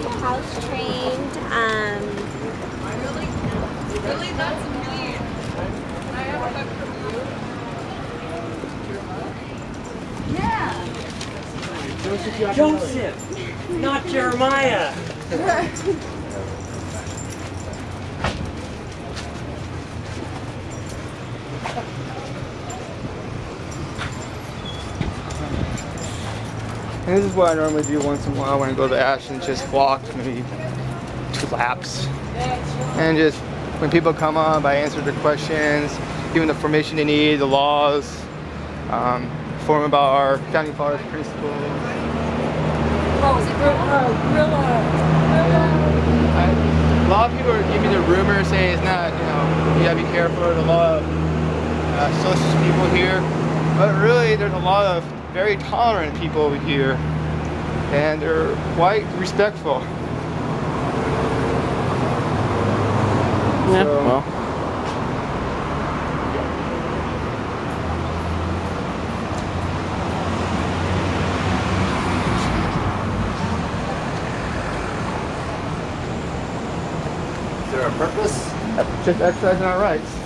house trained. Really, that's me. I have a book from you. Yeah. Joseph, not Jeremiah. And this is what I normally do once in a while when I go to Ashton, just walk maybe 2 laps. And just when people come up, I answer their questions, give them the information they need, the laws, inform them about our founding fathers' principles. Oh, is it A lot of people are giving me the rumor saying it's not, you know, you gotta be careful. There's a lot of socialist people here, but really there's a lot of very tolerant people over here, and they're quite respectful. Yeah, so, well. Is there a purpose? Just exercising our rights.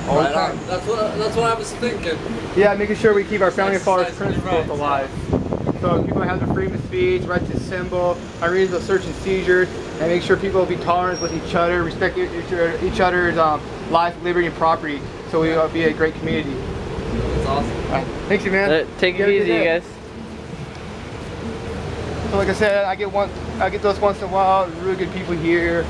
All the time. That's what I was thinking. Yeah, making sure we keep our founding fathers' principles alive. So people have the freedom of speech, right to assemble, our reasons of search and seizures, and make sure people be tolerant with each other, respect each other's life, liberty, and property. So we will be a great community. That's awesome. All right. Thank you, man. Take it easy, you guys. So like I said, I get those once in a while. Really good people here.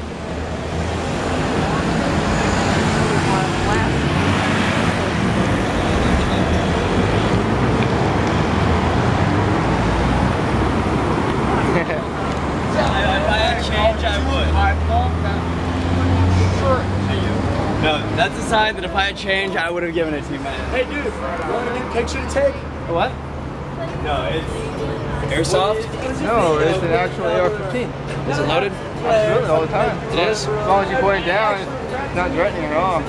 No, that's a sign that if I had changed, I would have given it to you, man. Hey, dude, you want a new picture to take? What? No, it's airsoft. No, it's an actual AR-15. Is it loaded? Absolutely, all the time. It is? As long as you point it down, it's not threatening at all.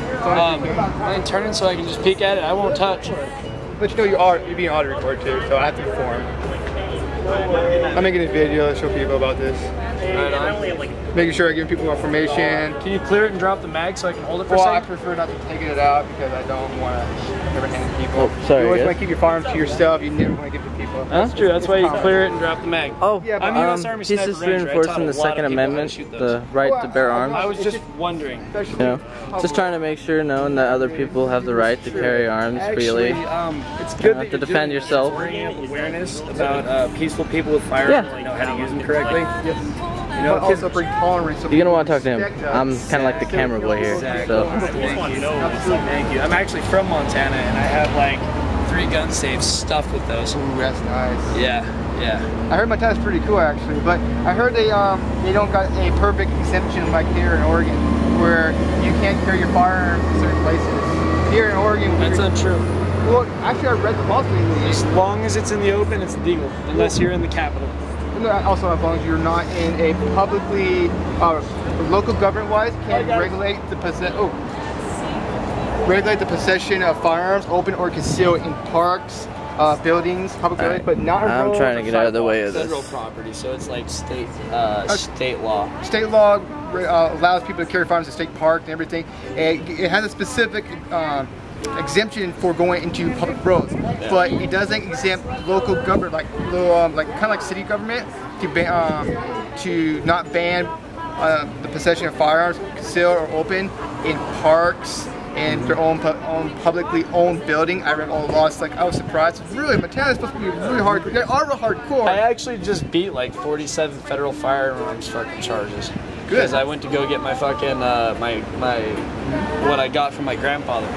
I turn it so I can just peek at it. I won't touch. But you know you're being auto recorded too, so I have to inform. I'm making a video to show people about this. Right on. Making sure I give people information. Can you clear it and drop the mag so I can hold it for Well, a I second? prefer not to take it out because I don't want to ever hand it to people. Oh, sorry, you always guys. want to keep your firearms to yourself. You never want to give it to people. That's true. That's why you clear it and drop the mag. Oh, Yeah, but I'm U.S. Army he's Sniper just Ranger. I reinforcing taught a the lot of Second people how to Amendment, shoot the those. right to bear I arms. was just wondering. Especially You know, just trying to make sure knowing that other people have the right to carry arms freely. It's good to defend yourself. Bringing up awareness about peaceful people with firearms, Yeah. you know how to use them correctly. Yes. You know, But also bring tolerance. So You're gonna want to talk to respect him. us. I'm kind of like the camera boy here, so. Thank you. I'm actually from Montana, and I have like 3 gun safes stuffed with those. Ooh, that's nice. Yeah. I heard Montana's pretty cool actually, but I heard they don't got a perfect exemption like here in Oregon, where you can't carry your firearms in certain places. Here in Oregon, That's untrue. well, actually I read the laws legally. As long as it's in the open, it's legal, unless you're in the capital. Also, as long as you're not in a publicly, local government-wise, can't regulate the possession of firearms, open or concealed in parks, buildings, public buildings, but not in I'm roads trying to or get out of the way of Federal this. property, so it's like state law. State law allows people to carry firearms in state parks and everything. It has a specific exemption for going into public roads, but it doesn't exempt local government, like kind of like city government, to not ban the possession of firearms, concealed or open, in parks and their own publicly owned building. I read all the laws. Like I was surprised. Really, Montana's supposed to be really hard. They are real hardcore. I actually just beat like 47 federal firearms fucking charges. Good. Because I went to go get my fucking what I got from my grandfather,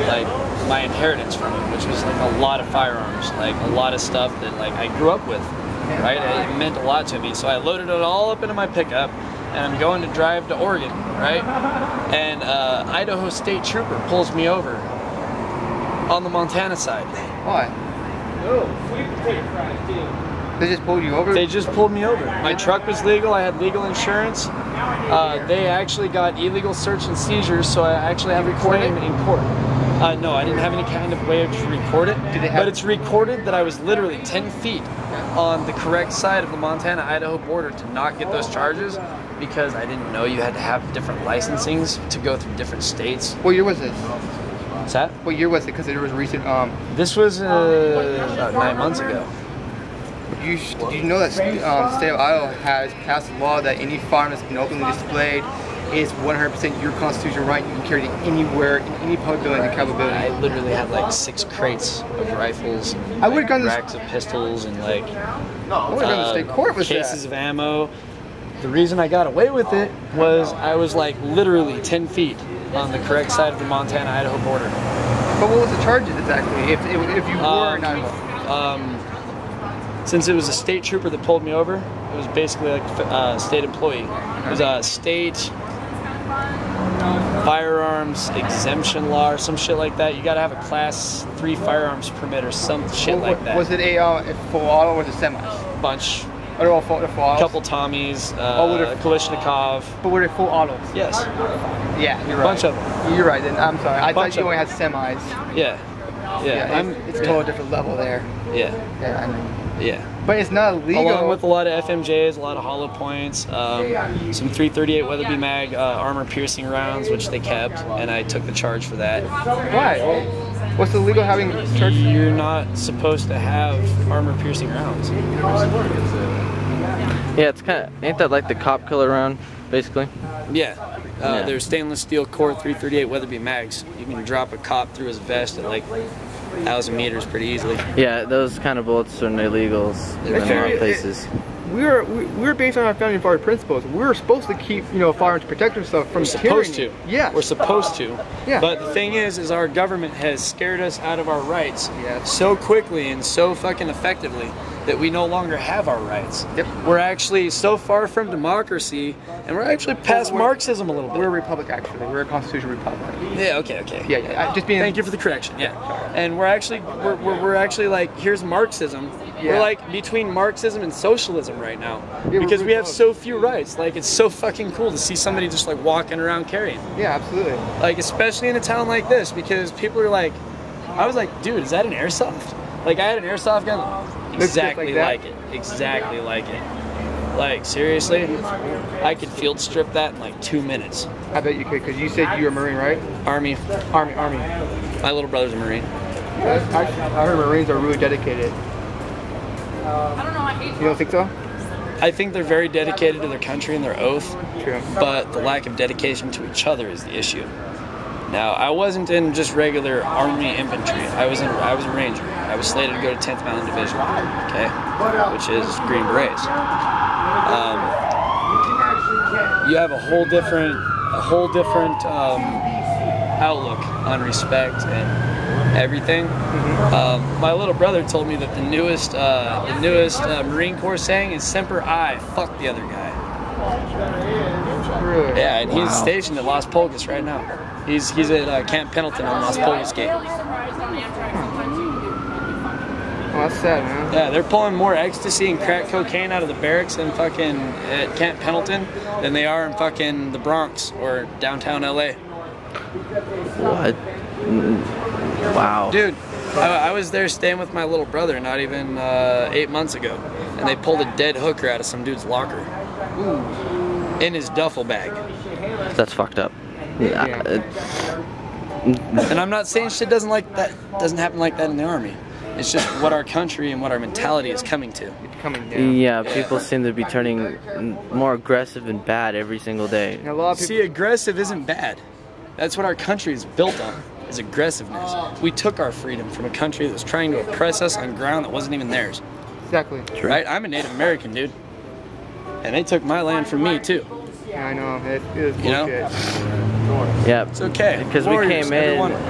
like my inheritance from him, which was like a lot of firearms, like a lot of stuff that like I grew up with, right? It meant a lot to me. So I loaded it all up into my pickup, and I'm going to drive to Oregon, right? And Idaho State Trooper pulls me over on the Montana side. Why? They just pulled you over? They just pulled me over. My truck was legal, I had legal insurance. They actually got illegal search and seizures, so I actually have a claim in court. No, I didn't have any kind of way to record it. Did they have- But it's recorded that I was literally 10 feet on the correct side of the Montana-Idaho border to not get those charges because I didn't know you had to have different licensings to go through different states. What year was this? What's that? What year was it? Because it was recent. This was about 9 months ago. Did you know that the state of Idaho has passed a law that any firearm that's been openly displayed is 100% your constitutional right? You can carry it anywhere, in any public building, in Capitol building. I literally had like 6 crates of rifles, and I would've gone to racks of pistols, and like I would have gone to state court with cases that. of ammo. The reason I got away with it was I was like literally 10 feet on the correct side of the Montana-Idaho border. But what was the charges exactly? If you were in Idaho? Since it was a state trooper that pulled me over, it was basically like a state employee. It was a state firearms exemption law or some shit like that. You gotta have a class 3 firearms permit or some shit like that. Was it a full auto or was it semis? Bunch. Or they're all full autos? Couple Tommies, were they- Kalashnikov. But were they full autos? Yes. Yeah, you're right. Bunch of them. You're right. Then I'm sorry. I thought Bunch you of only had semis. Yeah. Yeah. It's a total different level there. Yeah. Yeah, I know. Yeah. But it's not illegal. Along with a lot of FMJs, a lot of hollow points, some 338 Weatherby Mag armor piercing rounds, which they kept, and I took the charge for that. Why? What's illegal having church? You're not supposed to have armor piercing rounds. Yeah, it's kind of, ain't that like the cop killer round, basically? Yeah. Yeah. They're stainless steel core 338 Weatherby Mags. You can drop a cop through his vest at like 1,000 meters pretty easily. Yeah, those kind of bullets are illegals in a lot of places. We're based on our founding father principles. We're supposed to keep, firearms to protect ourselves from Supposed to. tyranny. Yeah. We're supposed to. Yeah. But the thing is our government has scared us out of our rights Yes. so quickly and so fucking effectively that we no longer have our rights. Yep. We're actually so far from democracy, and we're actually past Marxism a little bit. We're a republic, actually. We're a constitutional republic. Yeah. Okay. Yeah. Just being. Thank you for the correction. Yeah. And we're actually like, here's Marxism. Yeah. We're like between Marxism and socialism right now Yeah, because we're we have both. so few rights. Like, it's so fucking cool to see somebody just like walking around carrying. Yeah, absolutely. Like, especially in a town like this, because people are like, I was like, dude, is that an airsoft? Like, I had an airsoft gun. Looks just Exactly like like it. Exactly like it. Like, seriously, I could field strip that in like 2 minutes. I bet you could, because you said you're a Marine, right? Army. Army. My little brother's a Marine. I heard Marines are really dedicated. I don't know, I hate You don't think so? I think they're very dedicated to their country and their oath, True. but the lack of dedication to each other is the issue. Now, I wasn't in just regular Army infantry. I was a Ranger. I was slated to go to 10th Mountain Division, okay, which is Green Berets. You have a whole different outlook on respect and everything. My little brother told me that the newest Marine Corps saying is "Semper I." Fuck the other guy. Really? Yeah, and he's stationed at Las Pulgas right now. He's at Camp Pendleton on Las Pulgas Gate. Oh, that's sad, man. Yeah, they're pulling more ecstasy and crack cocaine out of the barracks in fucking at Camp Pendleton than they are in fucking the Bronx or downtown LA. What? Wow. Dude, I was there staying with my little brother not even 8 months ago, and they pulled a dead hooker out of some dude's locker in his duffel bag. That's fucked up. And I'm not saying shit doesn't happen like that in the Army. It's just what our country and what our mentality is coming to. Yeah, people seem to be turning more aggressive and bad every single day. And a lot of people, See, aggressive isn't bad. That's what our country is built on, is aggressiveness. We took our freedom from a country that was trying to oppress us on ground that wasn't even theirs. exactly. Right? I'm a Native American, dude. And they took my land from me, too. Yeah, I know. It is bullshit. You know? Yeah, It's okay. because we Warriors, came every in. one of them.